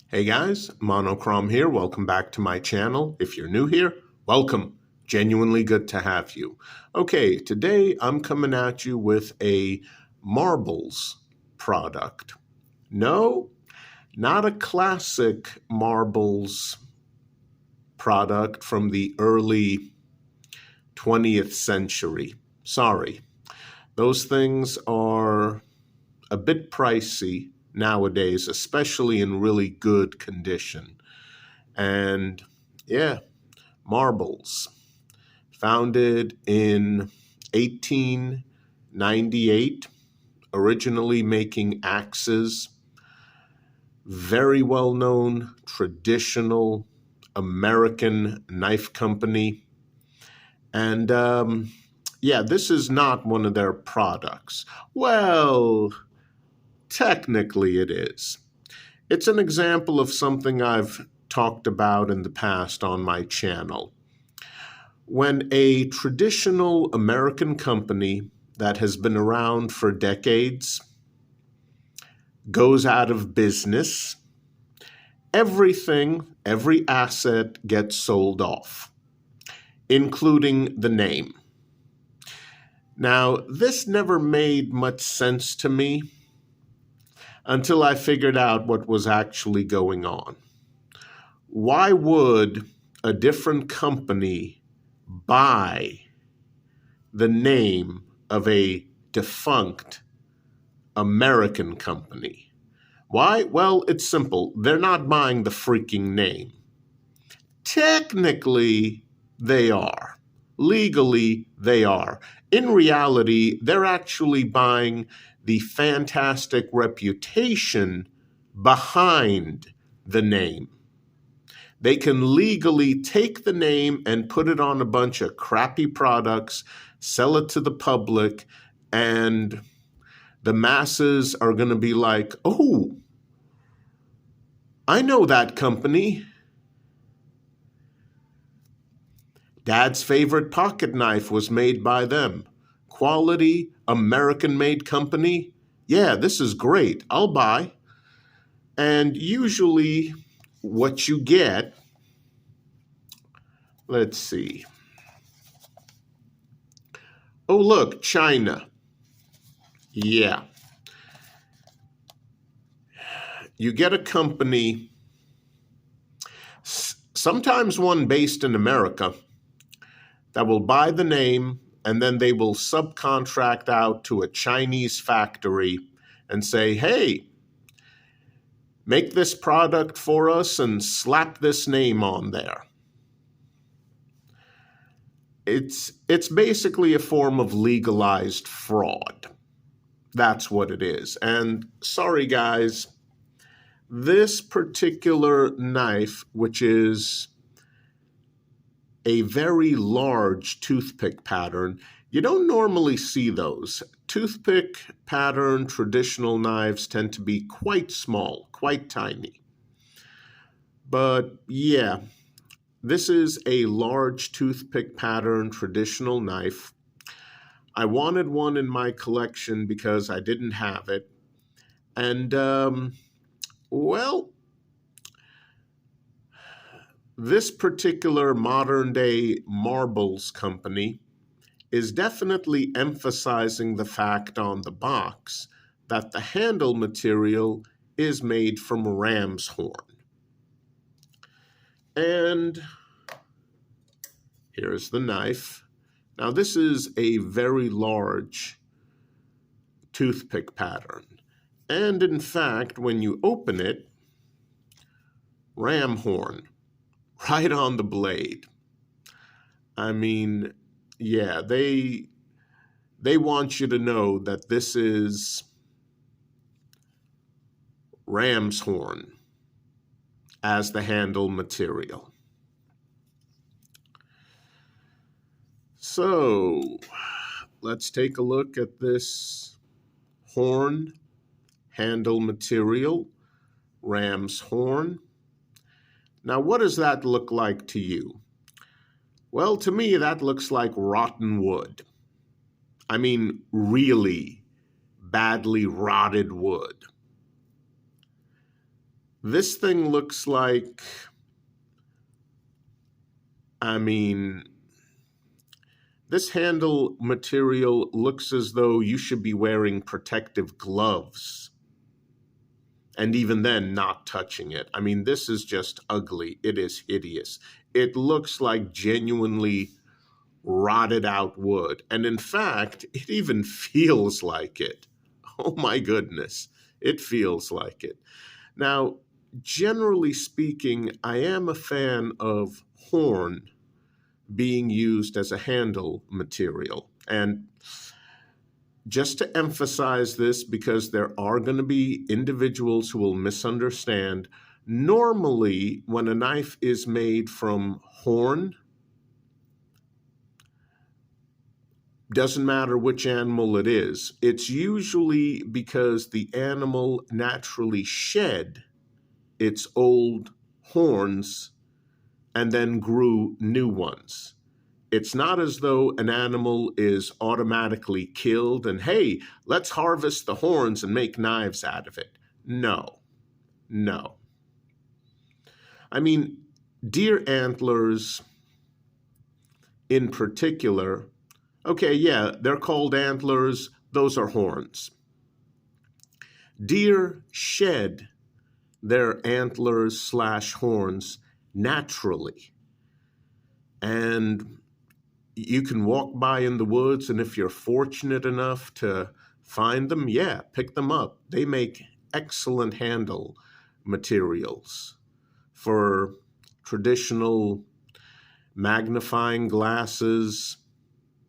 Hey guys, Monochrome here. Welcome back to my channel. If you're new here, welcome. Genuinely good to have you. Okay, today I'm coming at you with a marbles product. No, not a classic marbles product from the early 20th century. Sorry. Those things are a bit pricey nowadays, especially in really good condition. And yeah, marbles. Founded in 1898, originally making axes. Very well known, traditional American knife company. And yeah, this is not one of their products. Well, technically it is. It's an example of something I've talked about in the past on my channel. When a traditional American company that has been around for decades goes out of business, every asset gets sold off, including the name. Now, this never made much sense to me until I figured out what was actually going on. Why would a different company buy the name of a defunct American company? Why? Well, it's simple. They're not buying the freaking name. Technically, they are. Legally, they are. In reality, they're actually buying the fantastic reputation behind the name. They can legally take the name and put it on a bunch of crappy products, sell it to the public, and the masses are going to be like, oh, I know that company. Dad's favorite pocket knife was made by them. Quality, American-made company. Yeah, this is great. I'll buy. And usually what you get, let's see. Oh, look, China. Yeah. You get a company, sometimes one based in America, that will buy the name and then they will subcontract out to a Chinese factory and say, hey, make this product for us and slap this name on there. It's basically a form of legalized fraud. That's what it is. And sorry, guys, this particular knife, which is a very large toothpick pattern, you don't normally see those. Toothpick pattern traditional knives tend to be quite small, quite tiny. But yeah, this is a large toothpick pattern traditional knife. I wanted one in my collection because I didn't have it. And, well, this particular modern-day marbles company is definitely emphasizing the fact on the box that the handle material is made from ram's horn. And here's the knife. Now, this is a very large toothpick pattern. And in fact, when you open it, ram horn right on the blade. I mean, yeah, they want you to know that this is ram's horn as the handle material. So let's take a look at this horn handle material, ram's horn. Now, what does that look like to you? Well, to me, that looks like rotten wood. I mean, really badly rotted wood. This thing looks like, this handle material looks as though you should be wearing protective gloves. And even then, not touching it. This is just ugly. It is hideous. It looks like genuinely rotted out wood. And in fact, it even feels like it. Oh my goodness, it feels like it. Now, generally speaking, I am a fan of horn being used as a handle material. And just to emphasize this, because there are going to be individuals who will misunderstand, normally when a knife is made from horn, doesn't matter which animal it is, it's usually because the animal naturally shed its old horns and then grew new ones. It's not as though an animal is automatically killed and, hey, let's harvest the horns and make knives out of it. No. Deer antlers in particular, okay, yeah, they're called antlers. Those are horns. Deer shed their antlers / horns naturally. And you can walk by in the woods, and if you're fortunate enough to find them, yeah, pick them up. They make excellent handle materials for traditional magnifying glasses,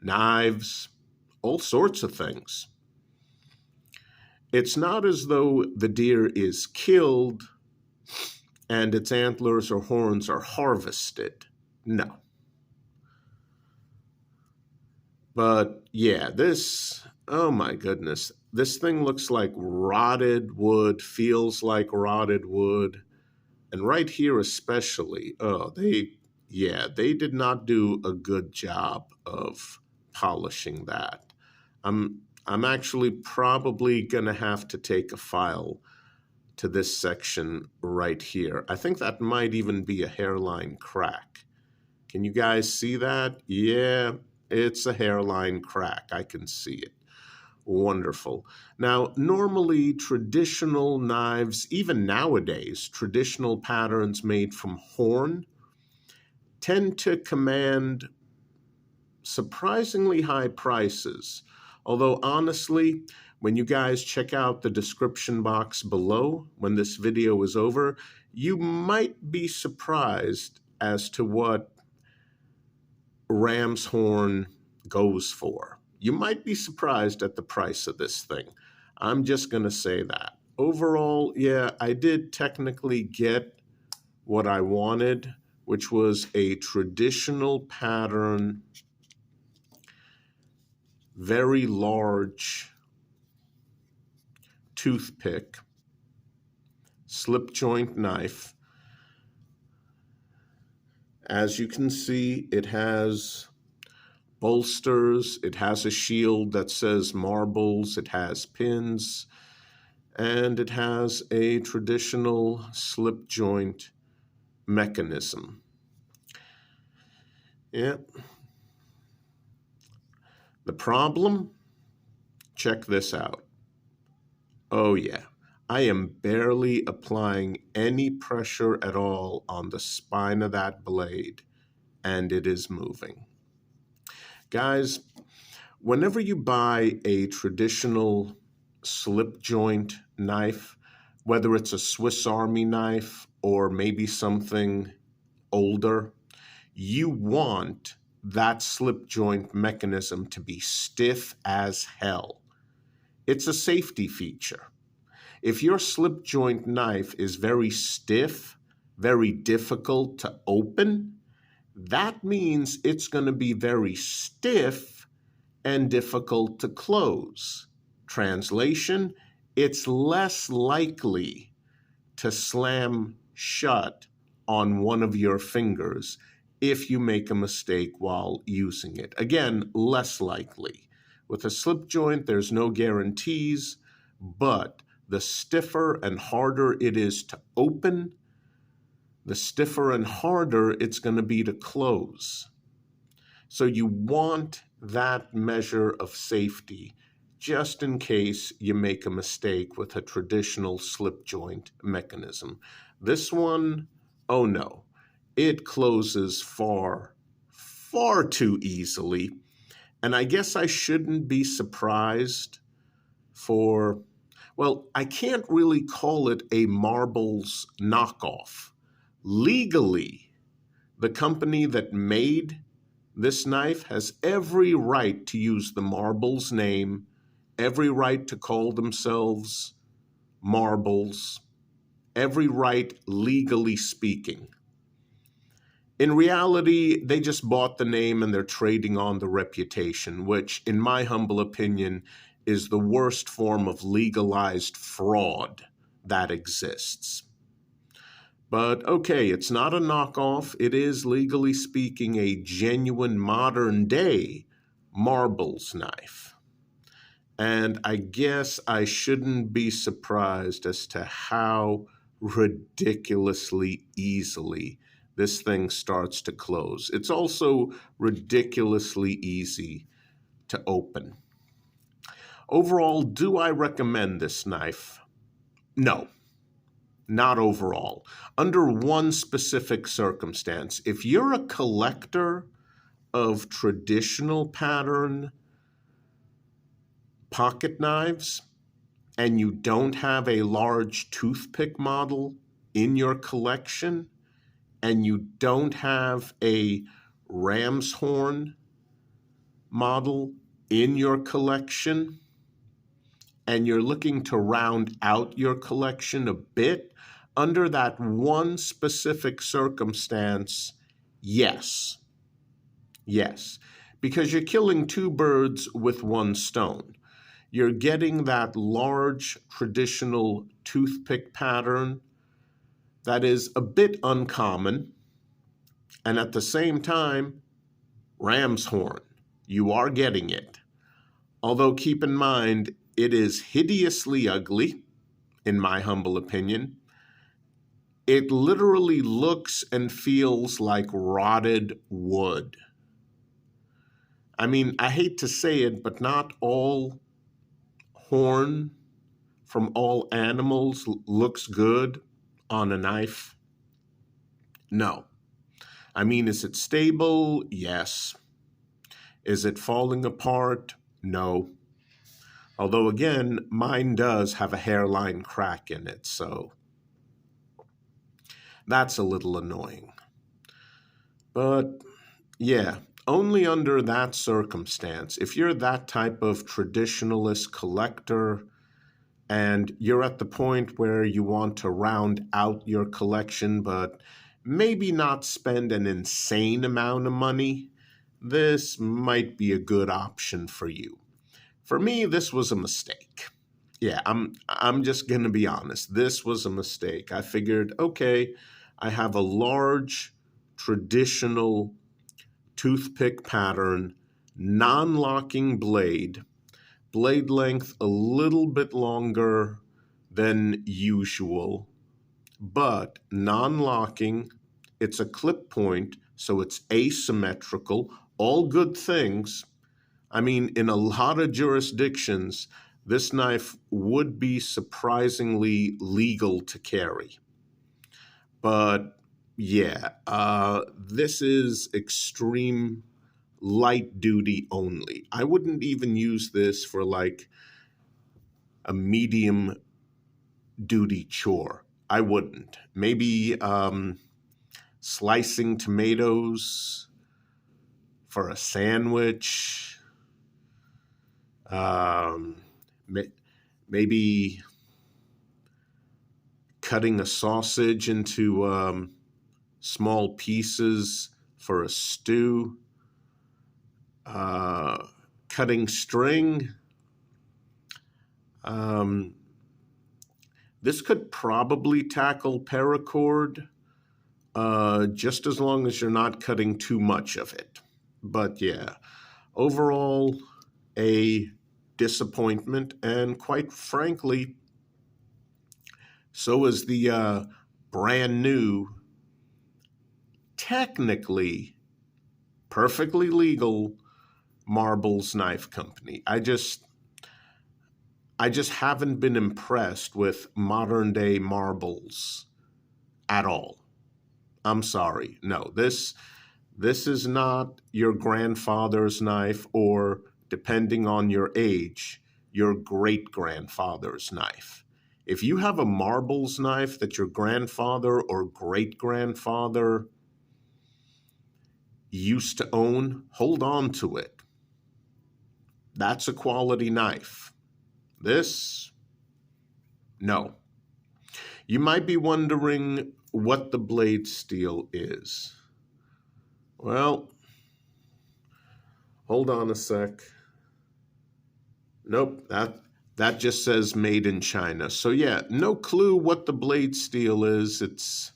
knives, all sorts of things. It's not as though the deer is killed and its antlers or horns are harvested. No. But yeah, oh my goodness, this thing looks like rotted wood, feels like rotted wood. And right here especially, they did not do a good job of polishing that. I'm actually probably gonna have to take a file to this section right here. I think that might even be a hairline crack. Can you guys see that? Yeah, it's a hairline crack. I can see it. Wonderful. Now, normally traditional knives, even nowadays, traditional patterns made from horn tend to command surprisingly high prices. Although honestly, when you guys check out the description box below when this video is over, you might be surprised as to what ram's horn goes for. You might be surprised at the price of this thing. I'm just going to say that. Overall, yeah, I did technically get what I wanted, which was a traditional pattern, very large toothpick, slip joint knife. As you can see, it has bolsters, it has a shield that says marbles, it has pins, and it has a traditional slip joint mechanism. Yeah. The problem? Check this out. Oh yeah, I am barely applying any pressure at all on the spine of that blade, and it is moving. Guys, whenever you buy a traditional slip joint knife, whether it's a Swiss Army knife or maybe something older, you want that slip joint mechanism to be stiff as hell. It's a safety feature. If your slip joint knife is very stiff, very difficult to open, that means it's going to be very stiff and difficult to close. Translation, it's less likely to slam shut on one of your fingers if you make a mistake while using it. Again, less likely. With a slip joint, there's no guarantees, but the stiffer and harder it is to open, the stiffer and harder it's going to be to close. So you want that measure of safety just in case you make a mistake with a traditional slip joint mechanism. This one, oh no, it closes far, far too easily. And I guess I shouldn't be surprised for, well, I can't really call it a marbles knockoff. Legally, the company that made this knife has every right to use the Marbles name, every right to call themselves Marbles, every right legally speaking. In reality, they just bought the name and they're trading on the reputation, which, in my humble opinion, is the worst form of legalized fraud that exists. But okay, it's not a knockoff. It is, legally speaking, a genuine modern-day marbles knife. And I guess I shouldn't be surprised as to how ridiculously easily this thing starts to close. It's also ridiculously easy to open. Overall, do I recommend this knife? No. Not overall. Under one specific circumstance, if you're a collector of traditional pattern pocket knives and you don't have a large toothpick model in your collection and you don't have a ram's horn model in your collection and you're looking to round out your collection a bit, under that one specific circumstance, yes. Yes. Because you're killing two birds with one stone. You're getting that large traditional toothpick pattern that is a bit uncommon, and at the same time, ram's horn. You are getting it. Although keep in mind, it is hideously ugly, in my humble opinion. It literally looks and feels like rotted wood. I mean, I hate to say it, but not all horn from all animals looks good on a knife. No. I mean, is it stable? Yes. Is it falling apart? No. Although, again, mine does have a hairline crack in it, so that's a little annoying. But, yeah, only under that circumstance, if you're that type of traditionalist collector and you're at the point where you want to round out your collection but maybe not spend an insane amount of money, this might be a good option for you. For me, this was a mistake. Yeah, I'm just going to be honest. This was a mistake. I figured, okay, I have a large traditional toothpick pattern, non-locking blade length a little bit longer than usual, but non-locking. It's a clip point, so it's asymmetrical. All good things. I mean, in a lot of jurisdictions, this knife would be surprisingly legal to carry. But yeah, this is extreme light duty only. I wouldn't even use this for like a medium duty chore. I wouldn't. Maybe slicing tomatoes for a sandwich. Maybe cutting a sausage into small pieces for a stew. Cutting string. This could probably tackle paracord, just as long as you're not cutting too much of it. But yeah, overall, a disappointment, and quite frankly, So is the brand new, technically perfectly legal Marbles Knife Company. I just haven't been impressed with modern day marbles at all. I'm sorry. No, this is not your grandfather's knife, or depending on your age, your great grandfather's knife. If you have a marbles knife that your grandfather or great grandfather used to own, hold on to it. That's a quality knife. This, no. You might be wondering what the blade steel is. Well, hold on a sec. Nope, that just says made in China. So yeah, no clue what the blade steel is. It's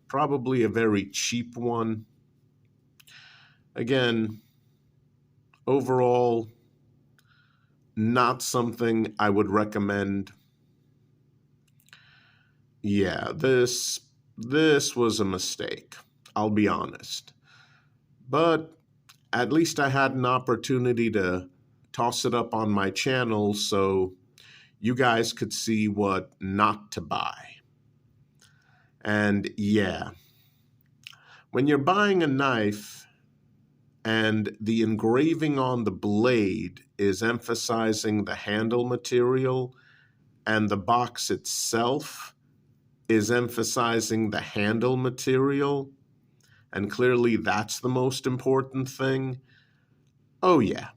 probably a very cheap one. Again, overall, not something I would recommend. Yeah, this was a mistake, I'll be honest. But at least I had an opportunity to toss it up on my channel so you guys could see what not to buy. And yeah, when you're buying a knife and the engraving on the blade is emphasizing the handle material and the box itself is emphasizing the handle material, and clearly that's the most important thing, oh yeah.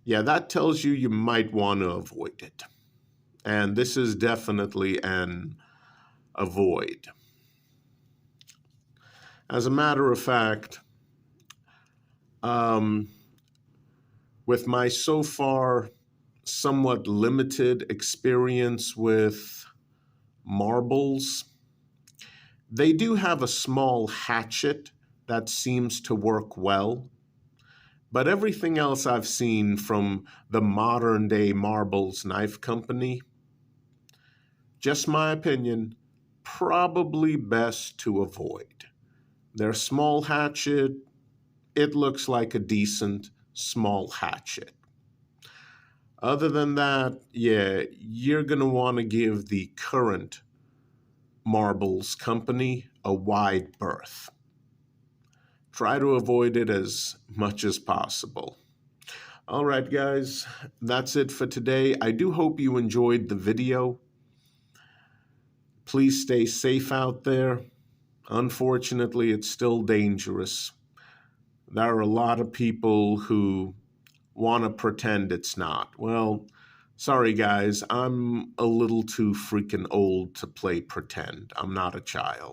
Yeah, that tells you you might want to avoid it. And this is definitely an avoid. As a matter of fact, with my so far somewhat limited experience with marbles, they do have a small hatchet that seems to work well. But everything else I've seen from the modern day Marbles Knife Company, just my opinion, probably best to avoid. Their small hatchet, it looks like a decent small hatchet. Other than that, yeah, you're going to want to give the current Marbles Company a wide berth. Try to avoid it as much as possible. All right, guys, that's it for today. I do hope you enjoyed the video. Please stay safe out there. Unfortunately, it's still dangerous. There are a lot of people who want to pretend it's not. Well, sorry, guys, I'm a little too freaking old to play pretend. I'm not a child.